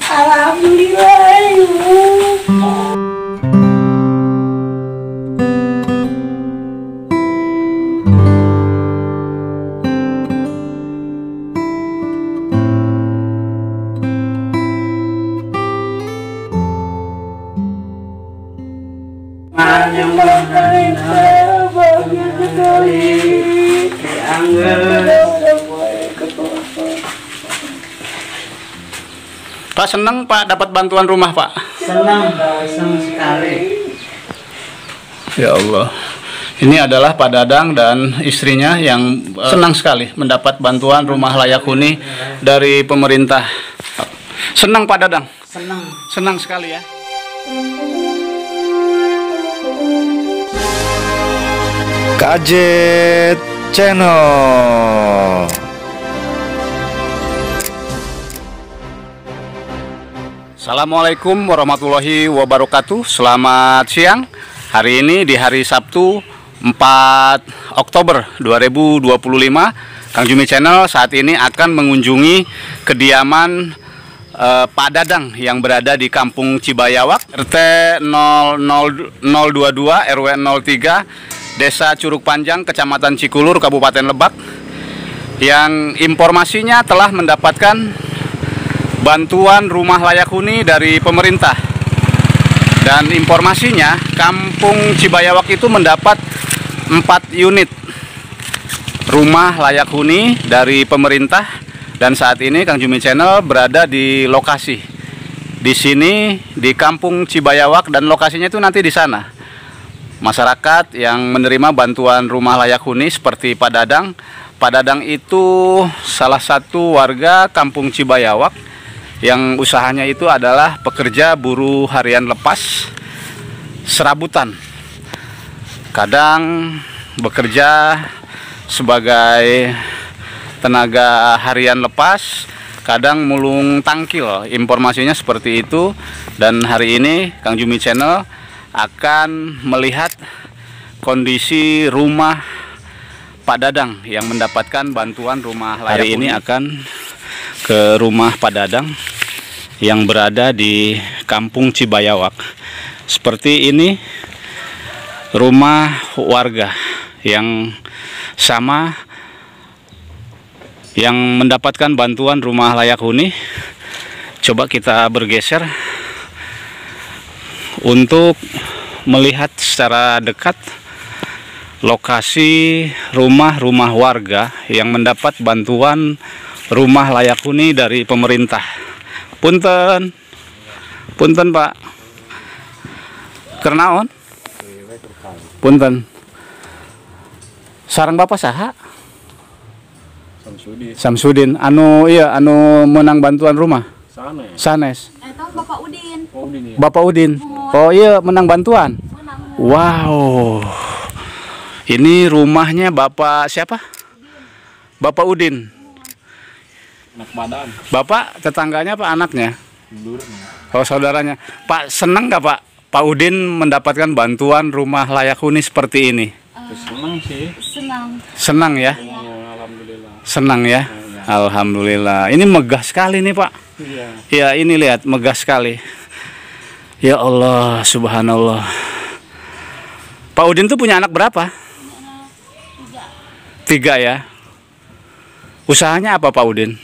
Alhamdulillah, Ibu. Yang bahagia sekali. Pak, senang Pak dapat bantuan rumah Pak? Senang sekali. Ya Allah, ini adalah Pak Dadang dan istrinya yang senang sekali mendapat bantuan rumah layak huni dari pemerintah. Senang Pak Dadang? Senang sekali ya. Kajet Channel. Assalamualaikum warahmatullahi wabarakatuh. Selamat siang. Hari ini di hari Sabtu 4 Oktober 2025, Kang Jumi Channel saat ini akan mengunjungi kediaman Pak Dadang yang berada di Kampung Cibayawak, RT 022 RW 03, Desa Curug Panjang, Kecamatan Cikulur, Kabupaten Lebak, yang informasinya telah mendapatkan bantuan rumah layak huni dari pemerintah. Dan informasinya Kampung Cibayawak itu mendapat 4 unit rumah layak huni dari pemerintah. Dan saat ini Kang Jumi Channel berada di lokasi di sini di Kampung Cibayawak, dan lokasinya itu nanti di sana. Masyarakat yang menerima bantuan rumah layak huni seperti Pak Dadang. Pak Dadang itu salah satu warga Kampung Cibayawak yang usahanya itu adalah pekerja buruh harian lepas serabutan. Kadang bekerja sebagai tenaga harian lepas, kadang mulung tangkil. Informasinya seperti itu. Dan hari ini Kang Jumi Channel akan melihat kondisi rumah Pak Dadang yang mendapatkan bantuan rumah layak huni. Hari ini akan ke rumah Pak Dadang yang berada di Kampung Cibayawak. Seperti ini rumah warga yang sama yang mendapatkan bantuan rumah layak huni. Coba kita bergeser untuk melihat secara dekat lokasi rumah-rumah warga yang mendapat bantuan rumah layak huni dari pemerintah. Punten Pak, kernaon? Punten. Sarang Bapak saha? Samsudin. Anu menang bantuan rumah. Sanes. Bapak Udin. Bapak Udin. Oh iya, menang bantuan. Wow. Ini rumahnya Bapak siapa? Bapak Udin. Bapak tetangganya apa anaknya? Oh, saudaranya. Pak, senang nggak Pak Udin mendapatkan bantuan rumah layak huni seperti ini? Senang sih. Senang ya? Senang ya? Alhamdulillah. Ini megah sekali nih Pak. Ya, ini lihat, megah sekali. Ya Allah, subhanallah. Pak Udin tuh punya anak berapa? 3 ya. Usahanya apa Pak Udin?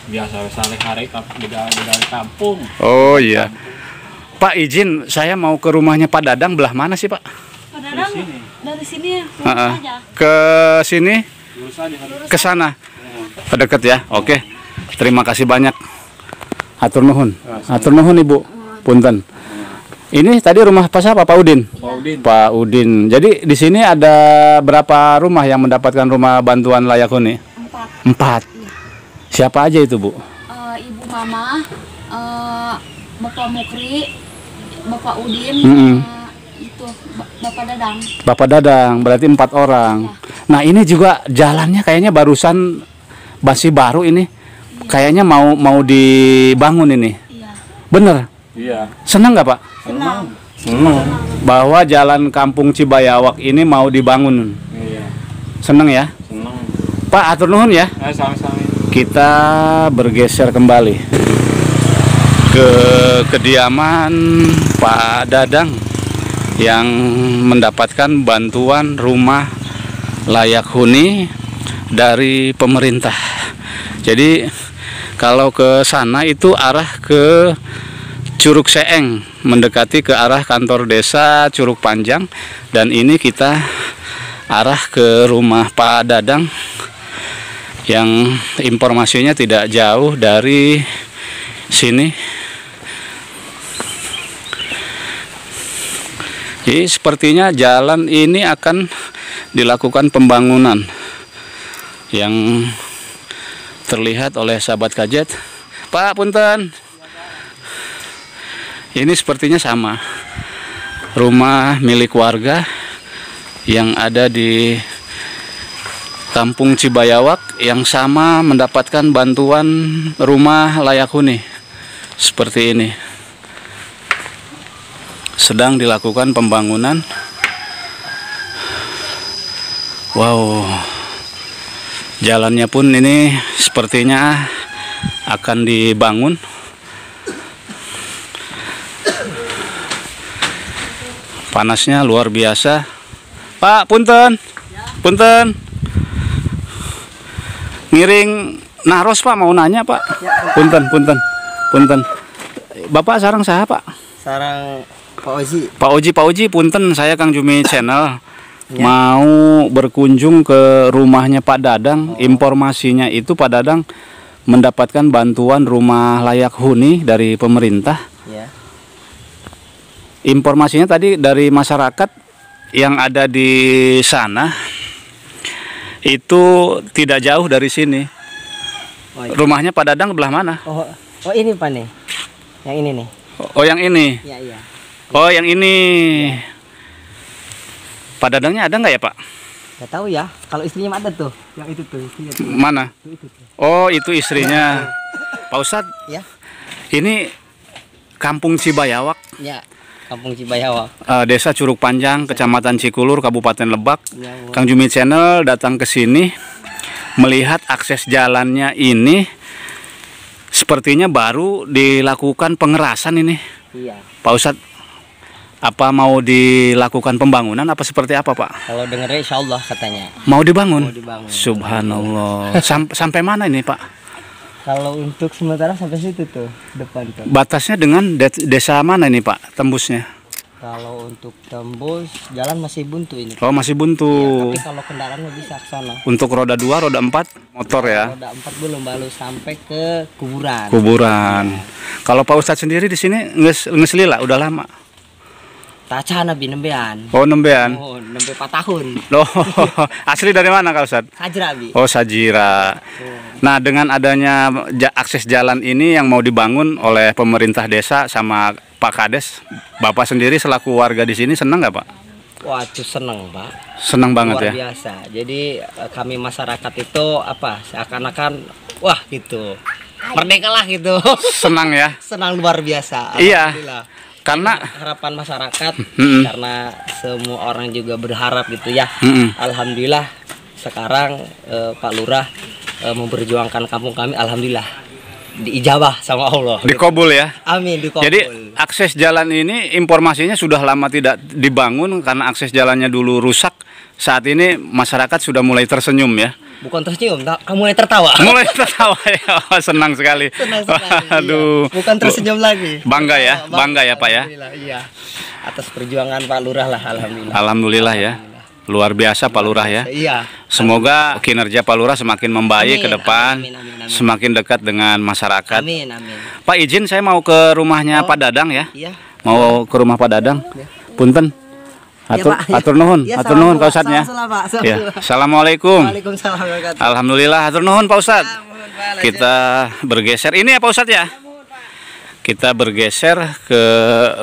Biasa sehari-hari di kampung. Oh iya. Pak, izin saya mau ke rumahnya Pak Dadang, belah mana sih Pak? Pak Dadang dari sini aja. Ke sini? Ke sana. Ke dekat ya. Oke. Terima kasih banyak. Hatur nuhun. Hatur nuhun Ibu. Punten. Ini tadi rumah Pak siapa? Pak Udin. Pak Udin. Jadi di sini ada berapa rumah yang mendapatkan rumah bantuan layak huni? 4. Siapa aja itu Bu? Ibu Mama, Bapak Mukri, Bapak Udin, itu Bapak Dadang. Bapak Dadang, berarti 4 orang. Ya. Nah ini juga jalannya kayaknya barusan masih baru ini. Ya. Kayaknya mau dibangun ini. Iya. Bener? Iya. Senang nggak Pak? Senang. Bahwa jalan Kampung Cibayawak ini mau dibangun. Iya. Senang ya? Senang. Pak, atur nuhun ya. Sami-sami. Kita bergeser kembali ke kediaman Pak Dadang yang mendapatkan bantuan rumah layak huni dari pemerintah. Jadi kalau ke sana itu arah ke Curug Seeng, mendekati ke arah kantor desa Curug Panjang, dan ini kita arah ke rumah Pak Dadang yang informasinya tidak jauh dari sini. Jadi sepertinya jalan ini akan dilakukan pembangunan yang terlihat oleh sahabat kajet. Pak, punten. Ini sepertinya sama rumah milik warga yang ada di Kampung Cibayawak yang sama mendapatkan bantuan rumah layak huni seperti ini. Sedang dilakukan pembangunan. Wow, jalannya pun ini sepertinya akan dibangun. Panasnya luar biasa. Pak, punten. Punten. Ngiring naros Pak, mau nanya Pak. Punten, punten. Punten. Bapak sarang saha Pak? Sarang Pak Oji. Pak Oji, punten, saya Kang Jumi Channel. Mau berkunjung ke rumahnya Pak Dadang. Informasinya itu Pak Dadang mendapatkan bantuan rumah layak huni dari pemerintah. Ya. Informasinya tadi dari masyarakat yang ada di sana itu tidak jauh dari sini. Oh, iya. Rumahnya Pak Dadang belah mana? Oh ini Pak nih. Yang ini nih. Oh, yang ini. Iya, iya. Oh, yang ini. Pak Dadangnya ada nggak ya Pak? Gak tahu ya. Kalau istrinya ada tuh. Yang itu tuh. Istrinya tuh. Mana? Itu tuh. Oh, itu istrinya. Pak Ustadz, Ya. ini Kampung Cibayawak, Ya. Kampung Cibayawak. Desa Curug Panjang, Kecamatan Cikulur, Kabupaten Lebak. Ya, Bu. Kang Jumi Channel datang ke sini melihat akses jalannya ini sepertinya baru dilakukan pengerasan ini. Iya. Pak Ustadz, apa mau dilakukan pembangunan apa seperti apa Pak? Kalau dengernya insya Allah katanya. Mau dibangun? Mau dibangun. Subhanallah. Sampai mana ini Pak? Kalau untuk sementara sampai situ tuh depan tuh. Batasnya dengan desa mana ini Pak tembusnya? Kalau untuk tembus jalan masih buntu ini. Oh, masih buntu. Ya, tapi kalau kendaraan mah bisa ke sana. Untuk roda 2, roda 4 motor ya. Roda 4 belum, baru sampai ke kuburan. Kuburan. Kalau Pak Ustadz sendiri di sini nges lila udah lama. Taca nabi nembean. Oh, nembean. Oh, nembe 4 tahun. Loh, asli dari mana Kak Ustadz? Sajra bi. Oh, Sajira. Nah, dengan adanya akses jalan ini yang mau dibangun oleh pemerintah desa sama Pak Kades, Bapak sendiri selaku warga di sini senang nggak Pak? Wah, itu seneng Pak. Senang banget Luar ya. biasa. Jadi kami masyarakat itu apa? Seakan-akan wah gitu. Merdeka lah gitu. Senang ya. Senang luar biasa. Iya. Alhamdulillah. Karena Harapan masyarakat Mm-mm. karena semua orang juga berharap gitu ya. Mm-mm. Alhamdulillah sekarang Pak Lurah memperjuangkan kampung kami, alhamdulillah diijabah sama Allah. dikobul ya. Amin, dikabul. Jadi akses jalan ini informasinya sudah lama tidak dibangun karena akses jalannya dulu rusak. Saat ini masyarakat sudah mulai tersenyum ya. Bukan tersenyum, kamu mulai tertawa. Mulai tertawa ya. Oh, senang sekali. Senang sekali. Aduh. Iya. Bukan tersenyum lagi. Bangga ya, bangga ya Pak ya. Alhamdulillah, iya. Atas perjuangan Pak Lurah lah, alhamdulillah. Alhamdulillah ya. Luar biasa Pak Lurah ya. Iya. Semoga kinerja Pak Lurah semakin membaik ke Amin, depan, amin, amin, amin. semakin dekat dengan masyarakat. Amin, amin. Pak, izin saya mau ke rumahnya Pak Dadang ya. Iya. Mau ke rumah Pak Dadang. Punten. Atur, Pak. atur nuhun, Iya, atur nuhun Pak salam, Ustadz ya. salam, Pak. Salam, Ya. Pak. Assalamualaikum. Waalaikumsalam warahmatullahi wabarakatuh. Alhamdulillah, atur nuhun Pak Ustadz. Mohon, Pak, lanjut. Kita bergeser. Ini ya Pak Ustadz ya. Kita bergeser ke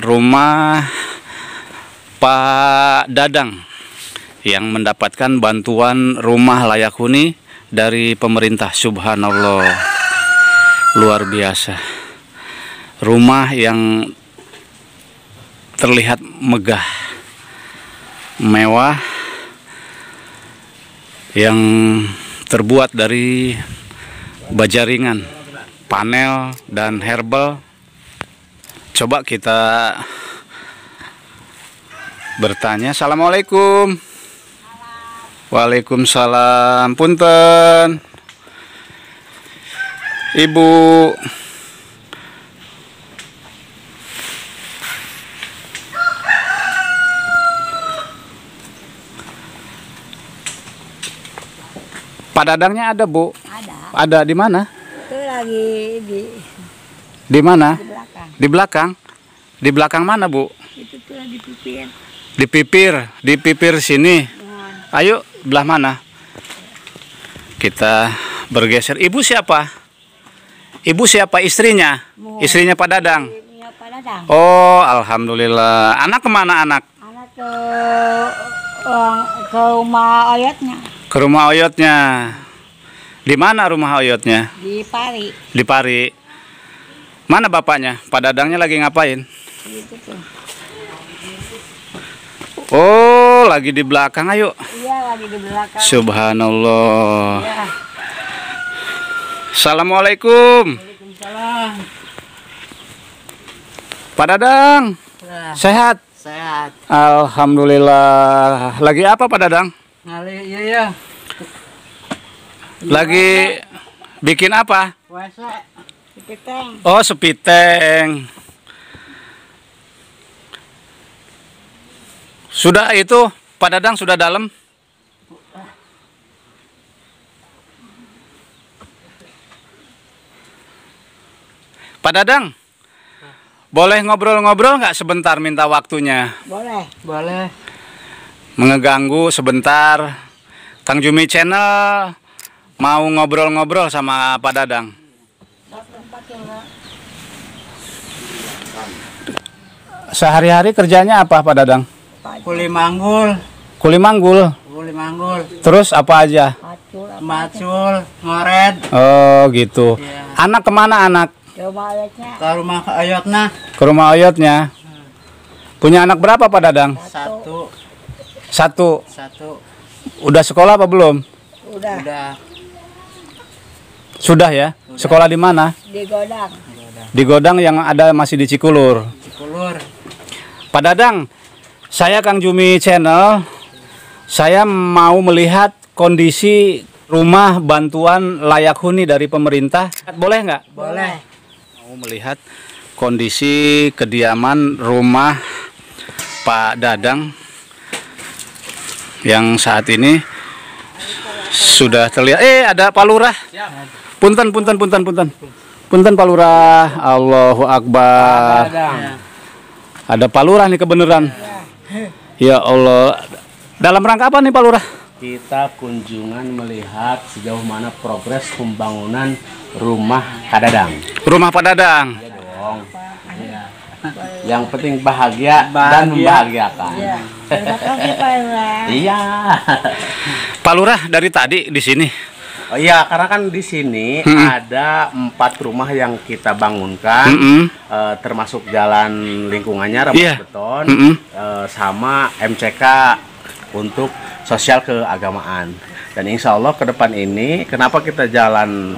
rumah Pak Dadang yang mendapatkan bantuan rumah layak huni dari pemerintah. Subhanallah, luar biasa. Rumah yang terlihat megah, mewah, yang terbuat dari baja ringan, panel dan herbal. Coba kita bertanya. Assalamualaikum. Waalaikumsalam. Punten, Ibu. Pak Dadangnya ada, Bu? Ada. Ada di mana? Itu lagi Di mana? di belakang. Di belakang. Di belakang mana, Bu? Itu tuh lagi pipir. Di pipir sini. Ayo, belah mana? Kita bergeser. Ibu siapa? Ibu siapa? Istrinya? Istrinya Pak Dadang. Punya Pak Dadang. Oh, alhamdulillah. Anak kemana anak? Anak ke rumah oyotnya Ke rumah oyotnya. Di mana rumah oyotnya? di Pari. Di Pari. Mana bapaknya? Pak Dadangnya lagi ngapain? Itu tuh. Oh, lagi di belakang. Ayo. Iya, lagi di belakang. Subhanallah. Ya. Assalamualaikum. Pak Dadang. Sehat? Sehat. Alhamdulillah. Lagi apa Pak Dadang? Iya. Lagi bikin apa? Puasa. Pipiteng. Oh, sepiteng. Sudah itu, Pak Dadang sudah dalam? Pak Dadang, boleh ngobrol-ngobrol nggak sebentar, minta waktunya? Boleh. Boleh. Mengeganggu sebentar. Kang Jumi Channel mau ngobrol-ngobrol sama Pak Dadang. Sehari-hari kerjanya apa Pak Dadang? Kuli manggul. Kuli manggul. Kuli manggul. Terus apa aja? Macul. Ngoret. Oh gitu. Iya. Anak kemana anak? Ke rumah oyotnya Ke rumah oyotna. Ke rumah oyotnya. Punya anak berapa Pak Dadang? Satu. Satu. Udah sekolah apa belum? udah Udah. Sudah ya? Sekolah di mana? di Godang. Di Godang yang ada masih di Cikulur. Cikulur. Pak Dadang, saya Kang Jumi Channel. Saya mau melihat kondisi rumah bantuan layak huni dari pemerintah. Boleh nggak? Boleh. Mau melihat kondisi kediaman rumah Pak Dadang yang saat ini sudah terlihat. Ada Pak Lurah. Punten Pak Lurah. Allahu Akbar. Ada Pak Lurah nih kebenaran. Ya Allah. Dalam rangka apa nih Pak Lurah? Kita kunjungan melihat sejauh mana progres pembangunan rumah Pak Dadang. Rumah Pak Dadang. Ya dong. Iya. Yang penting bahagia dan membahagiakan. Terima kasih Pak Lurah. Iya. Pak Lurah dari tadi di sini. Oh iya, karena kan di sini ada 4 rumah yang kita bangunkan, termasuk jalan lingkungannya rembes Iya. beton, sama MCK untuk sosial keagamaan. Dan insya Allah ke depan ini, kenapa kita jalan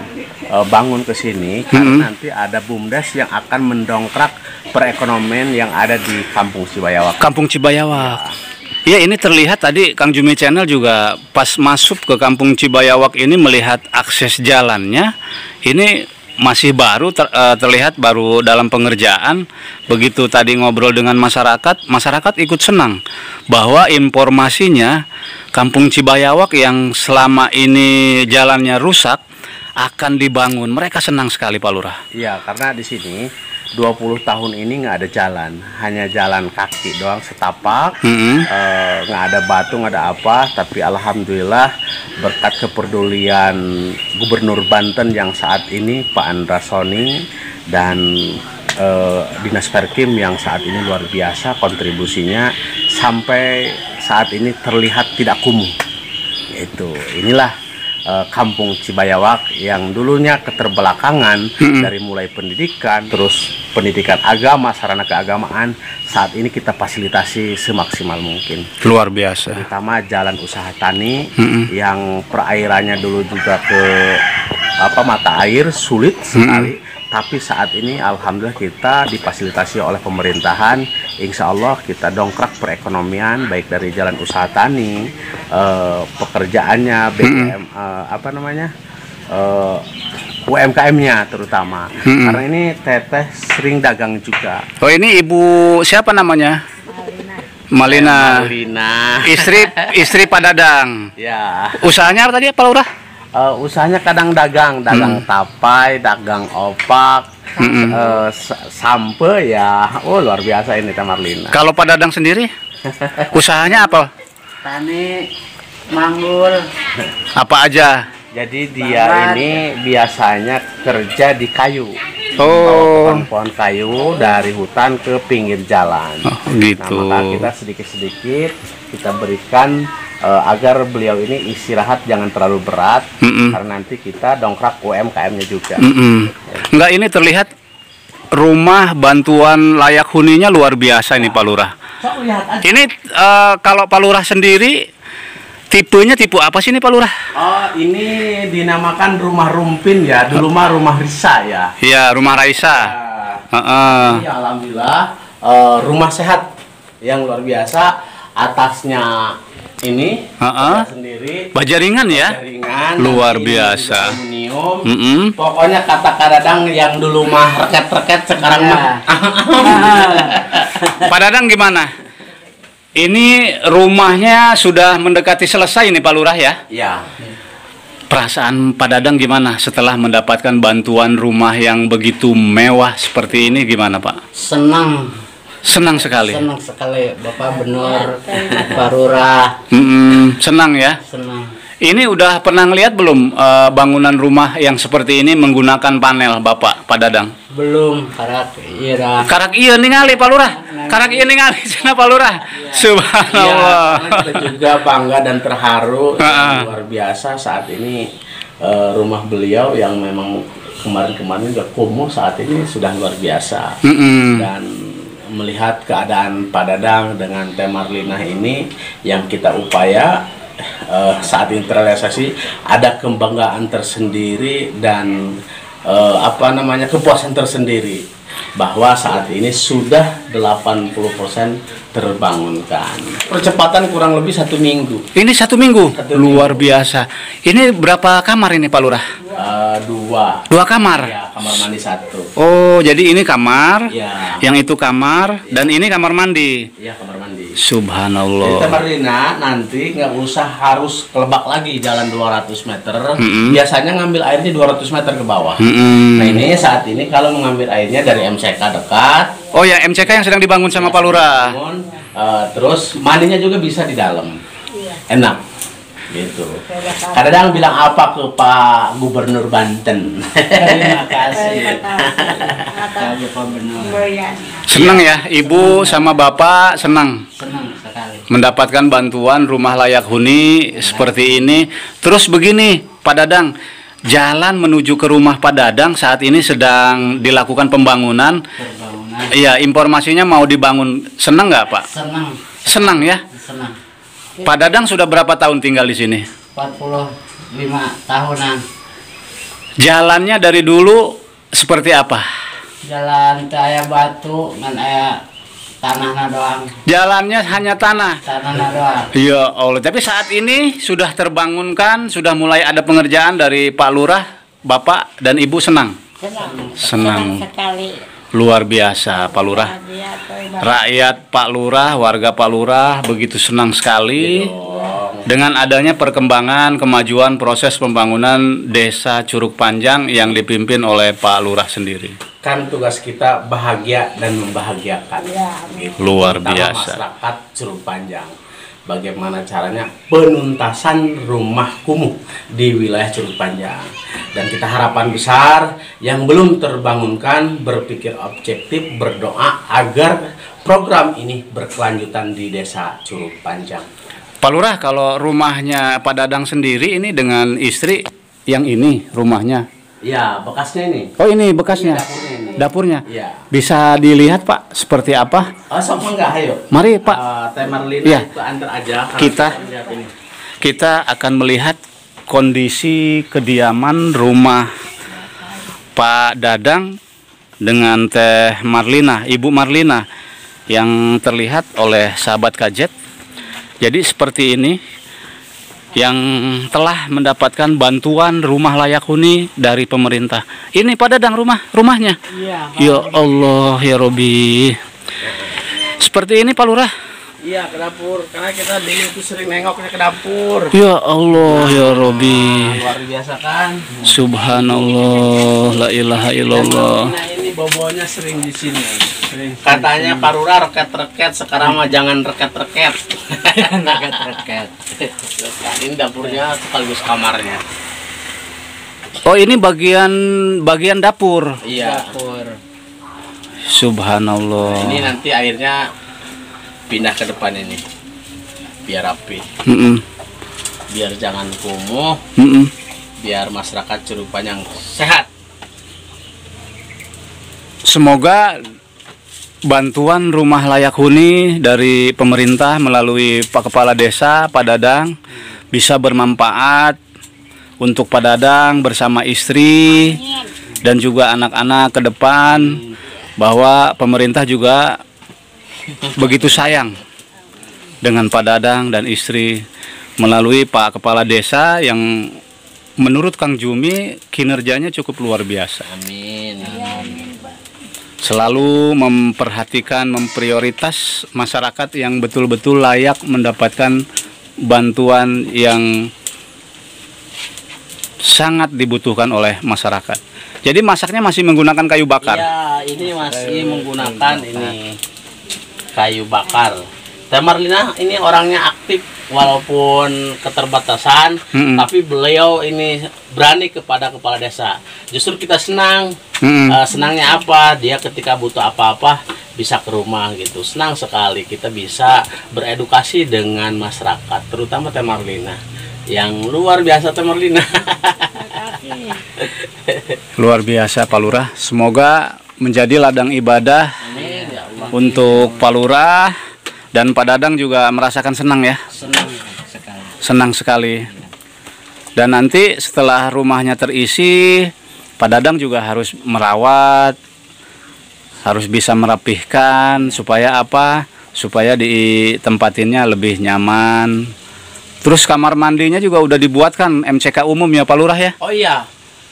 bangun ke sini? Karena nanti ada BUMDes yang akan mendongkrak perekonomian yang ada di Kampung Cibayawak. Kampung Cibayawak. Iya, ini terlihat tadi Kang Jumi Channel juga pas masuk ke Kampung Cibayawak ini melihat akses jalannya. Ini masih baru terlihat baru dalam pengerjaan. Begitu tadi ngobrol dengan masyarakat ikut senang bahwa informasinya Kampung Cibayawak yang selama ini jalannya rusak akan dibangun. Mereka senang sekali Pak Lurah. Iya, karena di sini 20 tahun ini nggak ada jalan, hanya jalan kaki doang setapak, nggak ada batu, nggak ada apa. Tapi alhamdulillah berkat kepedulian Gubernur Banten yang saat ini Pak Andra Soni dan Dinas Perkim yang saat ini luar biasa kontribusinya sampai saat ini terlihat tidak kumuh. Inilah Kampung Cibayawak yang dulunya keterbelakangan dari mulai pendidikan, terus pendidikan agama, sarana keagamaan, saat ini kita fasilitasi semaksimal mungkin. Luar biasa. Terutama jalan usaha tani yang perairannya dulu juga ke mata air sulit sekali. Tapi saat ini alhamdulillah kita difasilitasi oleh pemerintahan. Insya Allah kita dongkrak perekonomian baik dari jalan usaha tani, pekerjaannya, BPM, UMKM-nya terutama. Karena ini teteh sering dagang juga. Oh, ini ibu siapa namanya? Malina. Istri Pak Dadang. Ya. Usahanya apa tadi Pak Lurah? Usahanya kadang dagang tapai, dagang opak, sampe ya. Oh, luar biasa ini Teh Marlina. Kalau Pak Dadang sendiri usahanya apa? Tani, manggul. Apa aja? Jadi dia ini biasanya kerja di kayu. Oh, Pohon kayu dari hutan ke pinggir jalan. Oh, gitu. Nah, maka kita sedikit-sedikit kita berikan agar beliau ini istirahat jangan terlalu berat, karena nanti kita dongkrak UMKM-nya juga. Enggak, ini terlihat rumah bantuan layak huninya luar biasa ini Pak Lurah. Ini kalau Pak Lurah sendiri tipenya tipe apa sih ini Pak Lurah? Oh, ini dinamakan rumah rumpin ya. Dulu mah rumah Risa ya. Iya, rumah Raisa. Ini alhamdulillah rumah sehat yang luar biasa. Atasnya ini sendiri bajaringan ya. Bajaringan, luar biasa. Aluminium. Pokoknya kata Kak Dadang yang dulu mah reket-reket sekarang mah. Pak Dadang gimana? Ini rumahnya sudah mendekati selesai nih Pak Lurah ya? Iya. Perasaan Pak Dadang gimana setelah mendapatkan bantuan rumah yang begitu mewah seperti ini, gimana Pak? Senang sekali. Senang sekali, Bapak benar, Pak Lurah. Senang ya? Senang. Ini udah pernah ngeliat belum bangunan rumah yang seperti ini menggunakan panel Bapak, Pak Dadang? Belum, karak iya ningali Pak Lurah. Karak iya ningali sana Pak Lurah. Subhanallah. Kita juga bangga dan terharu luar biasa saat ini rumah beliau yang memang kemarin-kemarin juga kumuh, saat ini sudah luar biasa. Dan melihat keadaan Pak Dadang dengan Teh Marlina ini yang kita upaya saat ini terrealisasi, ada kebanggaan tersendiri dan kepuasan tersendiri bahwa saat ini sudah 80% terbangunkan. Percepatan kurang lebih 1 minggu. Ini 1 minggu? Luar biasa. Ini berapa kamar ini Pak Lurah? 2 kamar? Ya, kamar mandi 1. Oh, jadi ini kamar, ya. Yang itu kamar, dan ini kamar mandi? Iya, kamar mandi. Subhanallah. Jadi Marlina nanti nggak usah harus ke Lebak lagi jalan 200 meter. Biasanya ngambil airnya 200 meter ke bawah. Nah, ini saat ini kalau mengambil airnya dari MCK dekat. Oh ya, MCK yang sedang dibangun sama Pak Lurah. Terus mandinya juga bisa di dalam. Enak. Gitu. Kadang bilang apa ke Pak Gubernur Banten. Terima kasih. Senang ya, Ibu sama Bapak senang. Senang sekali. Mendapatkan bantuan rumah layak huni seperti ini. Terus begini, Pak Dadang, jalan menuju ke rumah Pak Dadang saat ini sedang dilakukan pembangunan. Iya, informasinya mau dibangun. Senang nggak Pak? Senang. Senang ya? Senang. Pak Dadang sudah berapa tahun tinggal di sini? 45 tahunan. Jalannya dari dulu seperti apa? Jalan aya batu ngan aya tanahna doang. Jalannya hanya tanah. Tanahna doang. Ya Allah, tapi saat ini sudah terbangunkan, sudah mulai ada pengerjaan dari Pak Lurah, Bapak dan Ibu senang. Senang sekali. Luar biasa Pak Lurah. Rakyat Pak Lurah, warga Pak Lurah begitu senang sekali dengan adanya perkembangan, kemajuan proses pembangunan Desa Curug Panjang yang dipimpin oleh Pak Lurah sendiri. Kan tugas kita bahagia dan membahagiakan. Gitu. Luar Terutama biasa. masyarakat Curug Panjang. Bagaimana caranya penuntasan rumah kumuh di wilayah Curug Panjang. Dan kita harapan besar yang belum terbangunkan berpikir objektif, berdoa agar program ini berkelanjutan di Desa Curug Panjang. Pak Lurah, kalau rumahnya Pak Dadang sendiri ini dengan istri yang ini rumahnya. Iya, bekasnya ini. Oh, ini bekasnya. Ini dapurnya ini. Dapurnya. Iya. Bisa dilihat Pak seperti apa? Oh, sok enggak, ayo. Mari Pak. Teh Marlina Iya. itu antar aja. Kita akan melihat kondisi kediaman rumah Pak Dadang dengan Teh Marlina, Ibu Marlina yang terlihat oleh sahabat kajet. Jadi seperti ini yang telah mendapatkan bantuan rumah layak huni dari pemerintah. Ini Pak Dadang rumahnya. Iya. Ya Allah ya Robi. Seperti ini Pak Lurah. Iya, ke dapur. Karena kita dulu tuh sering nengoknya ke dapur. Ya Allah ya Robi. Luar biasa kan? Subhanallah, la ilaha illallah. Nah, ini bobonya sering di sini. Katanya Pak Lurah reket-reket, sekarang mah jangan reket-reket. Reket-reket. Ini dapurnya sekaligus kamarnya. Oh, ini bagian dapur. Iya. Dapur. Subhanallah. Ini nanti airnya pindah ke depan ini. Biar rapi. Mm-mm. Biar jangan kumuh. Mm-mm. Biar masyarakat Curug Panjang sehat. Semoga bantuan rumah layak huni dari pemerintah melalui Pak Kepala Desa Pak Dadang bisa bermanfaat untuk Pak Dadang bersama istri dan juga anak-anak ke depan, bahwa pemerintah juga begitu sayang dengan Pak Dadang dan istri melalui Pak Kepala Desa yang menurut Kang Jumi kinerjanya cukup luar biasa. Amin. Selalu memperhatikan, memprioritas masyarakat yang betul-betul layak mendapatkan bantuan yang sangat dibutuhkan oleh masyarakat. Jadi masaknya masih menggunakan kayu bakar. Iya, ini masih menggunakan ini kayu bakar. Teh Marlina ini orangnya aktif walaupun keterbatasan, tapi beliau ini berani kepada kepala desa. Justru kita senang. Senangnya apa? Dia ketika butuh apa-apa bisa ke rumah gitu. Senang sekali kita bisa beredukasi dengan masyarakat, terutama Teh Marlina. Yang luar biasa Teh Marlina. Luar biasa Pak Lurah. Semoga menjadi ladang ibadah Amin, ya Allah. untuk Pak Lurah, dan Pak Dadang juga merasakan senang ya. Senang sekali. Senang sekali. Dan nanti setelah rumahnya terisi, Pak Dadang juga harus merawat, harus bisa merapihkan supaya apa? Supaya ditempatinnya lebih nyaman. Terus kamar mandinya juga udah dibuatkan MCK umum ya Pak Lurah ya? Oh iya,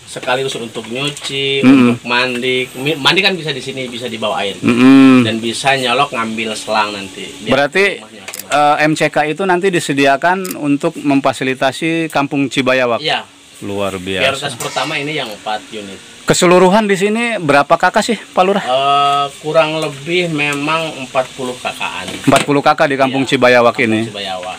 sekaligus untuk nyuci, untuk mandi. Mandi kan bisa di sini, bisa dibawa air. Dan bisa nyolok ngambil selang nanti. Berarti MCK itu nanti disediakan untuk memfasilitasi Kampung Cibayawak. Iya. Luar Prioritas biasa. pertama ini yang 4 unit. Keseluruhan di sini berapa kakak sih Pak Lurah? Kurang lebih memang 40 kakaan. 40 kakak di Kampung Cibayawak ini. Cibayawak.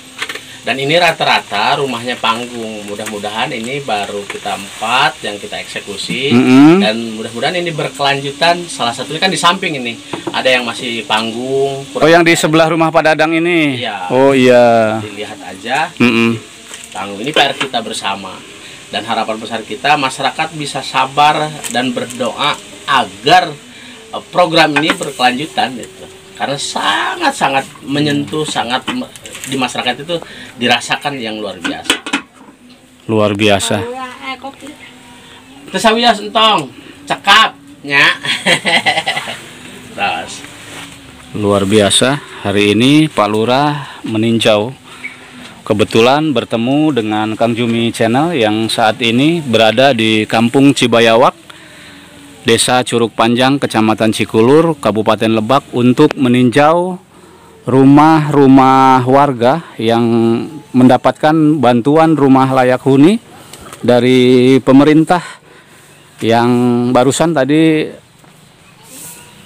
Dan ini rata-rata rumahnya panggung. Mudah-mudahan ini baru kita 4 yang kita eksekusi. Dan mudah-mudahan ini berkelanjutan. Salah satunya kan di samping ini ada yang masih panggung. Oh, yang di sebelah rumah Pak Dadang ini? Iya. Oh iya. Dilihat aja. Panggung ini PR kita bersama. Dan harapan besar kita masyarakat bisa sabar dan berdoa agar program ini berkelanjutan gitu. Karena sangat-sangat menyentuh, sangat di masyarakat itu dirasakan yang luar biasa. Luar biasa. Tesawiya entong, cekap nya. Terus. Luar biasa. Hari ini Pak Lurah meninjau. Kebetulan bertemu dengan Kang Jumi Channel yang saat ini berada di Kampung Cibayawak, Desa Curug Panjang, Kecamatan Cikulur, Kabupaten Lebak, untuk meninjau rumah-rumah warga yang mendapatkan bantuan rumah layak huni dari pemerintah. Yang barusan tadi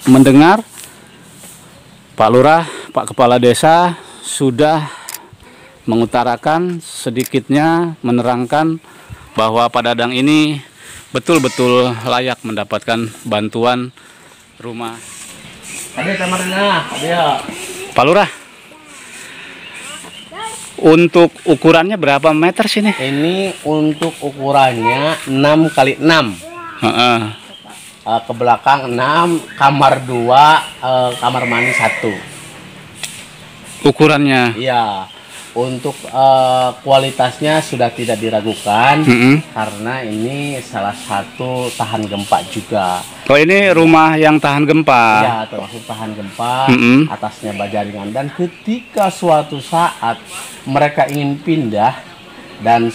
mendengar Pak Lurah, Pak Kepala Desa sudah mengutarakan, sedikitnya menerangkan bahwa Pak Dadang ini betul-betul layak mendapatkan bantuan rumah. Ada Teh Marlina, ada. Pak Lurah, Untuk ukurannya berapa meter sini? Ini untuk ukurannya 6 kali 6. Heeh. Ke belakang 6, kamar 2, kamar mandi 1. Ukurannya. Iya. Untuk kualitasnya sudah tidak diragukan karena ini salah satu tahan gempa juga. Oh, ini rumah yang tahan gempa. Ya, termasuk tahan gempa, atasnya baja ringan, dan ketika suatu saat mereka ingin pindah dan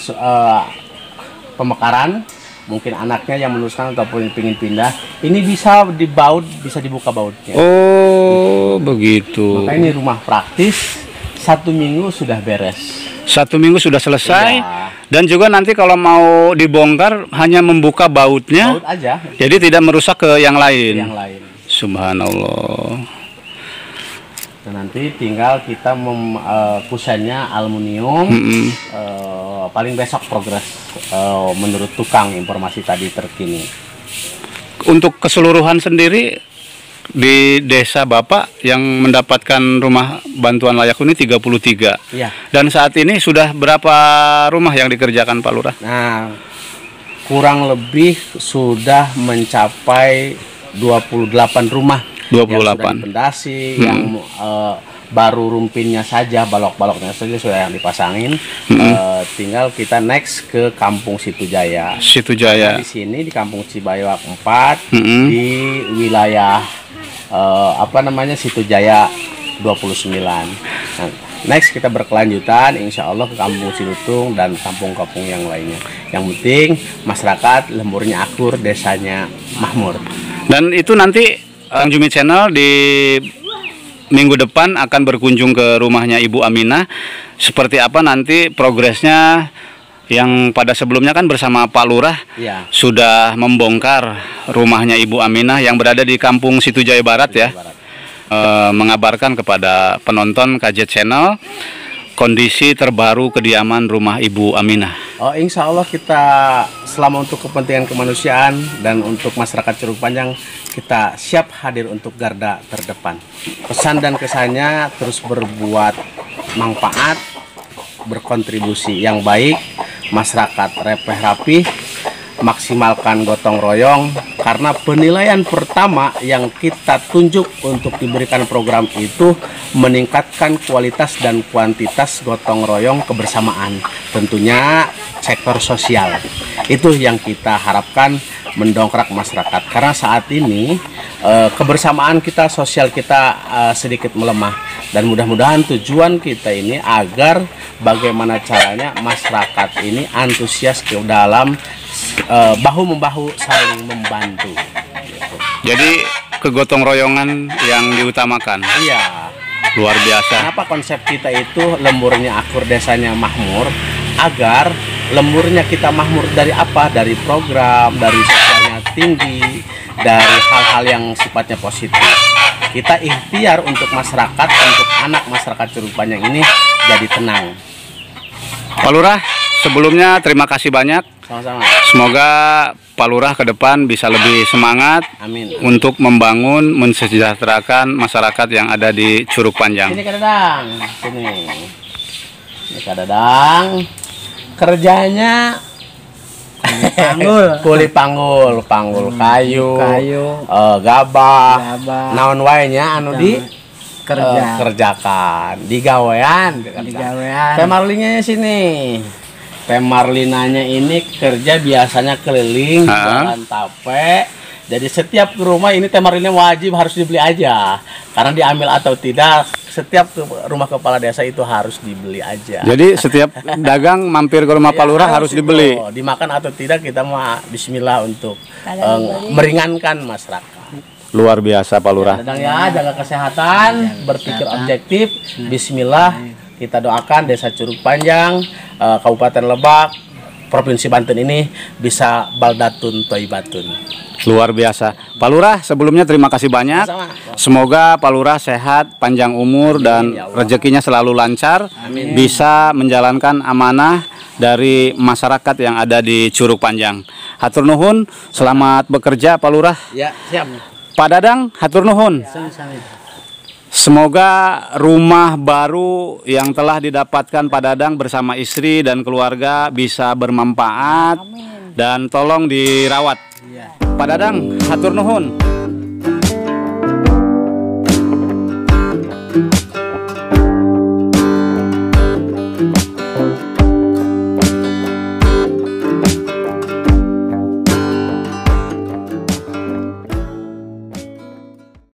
pemekaran, mungkin anaknya yang meneruskan ataupun ingin pindah, ini bisa dibaut, bisa dibuka bautnya. Oh, begitu. Maka ini rumah praktis, 1 minggu sudah beres. 1 minggu sudah selesai. Iya. Dan juga nanti kalau mau dibongkar hanya membuka bautnya. Baut aja. Jadi tidak merusak ke yang lain. Yang lain. Subhanallah. Dan nanti tinggal kita kusennya aluminium. Paling besok progres menurut tukang informasi tadi terkini. Untuk keseluruhan sendiri di desa Bapak yang mendapatkan rumah bantuan layak huni 33. Iya. Dan saat ini sudah berapa rumah yang dikerjakan Pak Lurah? Nah, kurang lebih sudah mencapai 28 rumah. 28. Yang sudah dipendasi, yang baru rumpinnya saja, balok-baloknya saja sudah yang dipasangin. Tinggal kita next ke Kampung Situjaya. Situjaya. Di sini di Kampung Cibaywak 4 di wilayah Situjaya 29. Nah, next kita berkelanjutan insya Allah ke Kampung Cilutung dan kampung-kampung yang lainnya. Yang penting masyarakat lemburnya akur, desanya makmur. Dan itu nanti Kang Jumi Channel di minggu depan akan berkunjung ke rumahnya Ibu Aminah. Seperti apa nanti progresnya, yang pada sebelumnya kan bersama Pak Lurah Ya. sudah membongkar rumahnya Ibu Aminah yang berada di Kampung Situjaya Barat ya. Mengabarkan kepada penonton KJ Channel kondisi terbaru kediaman rumah Ibu Aminah. Oh, insya Allah kita selama untuk kepentingan kemanusiaan dan untuk masyarakat Curug Panjang, kita siap hadir untuk garda terdepan. Pesan dan kesannya terus berbuat manfaat, berkontribusi yang baik, masyarakat repeh rapih, maksimalkan gotong royong, karena penilaian pertama yang kita tunjuk untuk diberikan program itu meningkatkan kualitas dan kuantitas gotong royong kebersamaan, tentunya sektor sosial. Itu yang kita harapkan mendongkrak masyarakat, karena saat ini kebersamaan kita, sosial kita sedikit melemah, dan mudah-mudahan tujuan kita ini agar bagaimana caranya masyarakat ini antusias ke dalam bahu-membahu saling membantu. Jadi kegotong royongan yang diutamakan. Iya. Luar biasa. Kenapa konsep kita itu lemburnya akur, desanya makmur? Agar lemburnya kita makmur dari apa? Dari program, dari sosialnya tinggi, dari hal-hal yang sifatnya positif. Kita ikhtiar untuk masyarakat, untuk anak masyarakat Curug Panjang ini jadi tenang. Pak Lurah, sebelumnya terima kasih banyak. Sama-sama. Semoga Pak Lurah ke depan bisa lebih semangat Amin. untuk membangun, mensejahterakan masyarakat yang ada di Curug Panjang. Sini Kak Dadang, sini. Ini Kak Dadang. Kerjanya kuli panggul kayu, gabah, naon wae nya anu di kerjakan, digawean. Teh Marlinanya sini. Teh Marlinanya ini kerja biasanya keliling jalan tape. Jadi setiap ke rumah ini Teh Marlinanya wajib harus dibeli aja. Karena diambil atau tidak, setiap ke rumah kepala desa itu harus dibeli aja. Jadi setiap dagang mampir ke rumah Pak Lurah harus dibeli. Dimakan atau tidak kita mau bismillah untuk meringankan masyarakat. Luar biasa Pak Lurah. Dadang ya, jaga kesehatan, berpikir objektif. Bismillah, kita doakan Desa Curug Panjang, Kabupaten Lebak, Provinsi Banten ini bisa baldatun toibatun. Luar biasa. Pak Lurah, sebelumnya terima kasih banyak. Semoga Pak Lurah sehat, panjang umur, dan rezekinya selalu lancar. Bisa menjalankan amanah dari masyarakat yang ada di Curug Panjang. Hatur nuhun, selamat bekerja Pak Lurah. Ya, siap. Pak Dadang, hatur nuhun. Semoga rumah baru yang telah didapatkan Pak Dadang bersama istri dan keluarga bisa bermanfaat dan tolong dirawat. Pak Dadang, hatur nuhun.